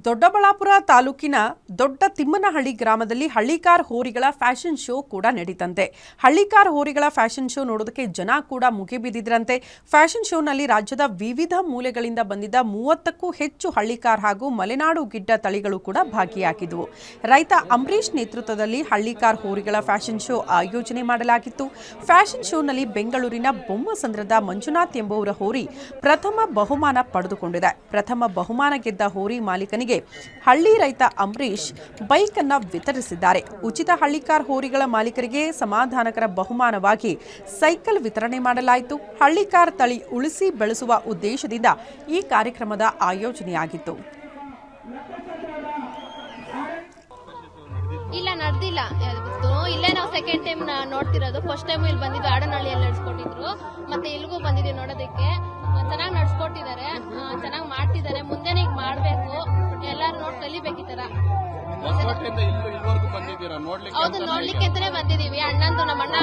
ದೊಡ್ಡಬಳ್ಳಾಪುರ ತಾಲೂಕಿನ ದೊಡ್ಡ ತಿಮ್ಮನಹಳ್ಳಿ ಗ್ರಾಮದಲ್ಲಿ ಹಳ್ಳಿಕಾರ್ ಹೋರಿಗಳ ಫ್ಯಾಷನ್ ಶೋ ಕೂಡ ನಡೀತಂತೆ. ಹಳ್ಳಿಕಾರ್ ಹೋರಿಗಳ ಫ್ಯಾಷನ್ ಶೋ ನೋಡೋದಕ್ಕೆ ಜನ ಕೂಡ ಮುಗಿಬಿದ್ದಿದ್ರಂತೆ. ಫ್ಯಾಷನ್ ಶೋನಲ್ಲಿ ರಾಜ್ಯದ ವಿವಿಧ ಮೂಲೆಗಳಿಂದ ಬಂದಿದ್ದ 30ಕ್ಕೂ ಹೆಚ್ಚು ಹಳ್ಳಿಕಾರ್ ಹಾಗೂ ಮಲೆನಾಡು ಗಿಡ್ಡ ತಳಿಗಳು ಕೂಡ ಭಾಗಿಯಾಗಿದ್ದವು. ರೈತ ಅಂಬರೀಶ್ ನೇತೃತ್ವದಲ್ಲಿ ಹಳ್ಳಿಕಾರ್ ಹೋರಿಗಳ ಫ್ಯಾಷನ್ ಶೋ ಆಯೋಜನೆ ಮಾಡಲಾಗಿತ್ತು. ಫ್ಯಾಷನ್ ಶೋನಲ್ಲಿ ಬೆಂಗಳೂರಿನ ಬೊಮ್ಮಸಂದ್ರದ ಮಂಜುನಾಥ್ ಎಂಬುವರ ಹೋರಿ ಪ್ರಥಮ ಬಹುಮಾನ ಪಡೆದುಕೊಂಡಿದೆ. ಪ್ರಥಮ ಬಹುಮಾನ ಗೆದ್ದ ಹೋರಿ ಮಾಲೀಕನಿಗೆ ಹಳ್ಳಿ ರೈತ ಅಂಬರೀಶ್ ಬೈಕ್ ಅನ್ನು ವಿತರಿಸಿದ್ದಾರೆ. ಉಚಿತ ಹಳ್ಳಿಕಾರ್ ಹೋರಿಗಳ ಮಾಲೀಕರಿಗೆ ಸಮಾಧಾನಕರ ಬಹುಮಾನವಾಗಿ ಸೈಕಲ್ ವಿತರಣೆ ಮಾಡಲಾಯಿತು. ಹಳ್ಳಿಕಾರ್ ತಳಿ ಉಳಿಸಿ ಬೆಳೆಸುವ ಉದ್ದೇಶದಿಂದ ಈ ಕಾರ್ಯಕ್ರಮದ ಆಯೋಜನೆಯಾಗಿತ್ತು. ಇಲ್ಲ ನಡೆದಿಲ್ಲ, ಇಲ್ಲೇ ನಾವು ಸೆಕೆಂಡ್ ಟೈಮ್ ನೋಡ್ತಿರೋದು. ಫಸ್ಟ್ ಟೈಮ್ ಇಲ್ಲಿ ಬಂದಿದ್ದು ಆಡನಹಳ್ಳಿಯಲ್ಲಿ ನಡೆಸ್ಕೊಟ್ಟಿದ್ರು, ಮತ್ತೆ ಇಲ್ಲಿಗೂ ಬಂದಿದ್ದೀವಿ ನೋಡೋದಕ್ಕೆ. ಚೆನ್ನಾಗಿ ನಡ್ಸ್ಕೊಟ್ಟಿದ್ದಾರೆ, ಚೆನ್ನಾಗಿ ಮಾಡ್ತಿದ್ದಾರೆ. ಮುಂದೆನೇ ಈಗ ಮಾಡಬೇಕು, ಎಲ್ಲರೂ ನೋಡಿ ಕಲಿಬೇಕು ಈ ತರ. ಹೌದು, ನೋಡ್ಲಿಕ್ಕೆ ಅಂತಾನೆ ಬಂದಿದೀವಿ. ಅಣ್ಣಂದು ನಮ್ಮ ಅಣ್ಣ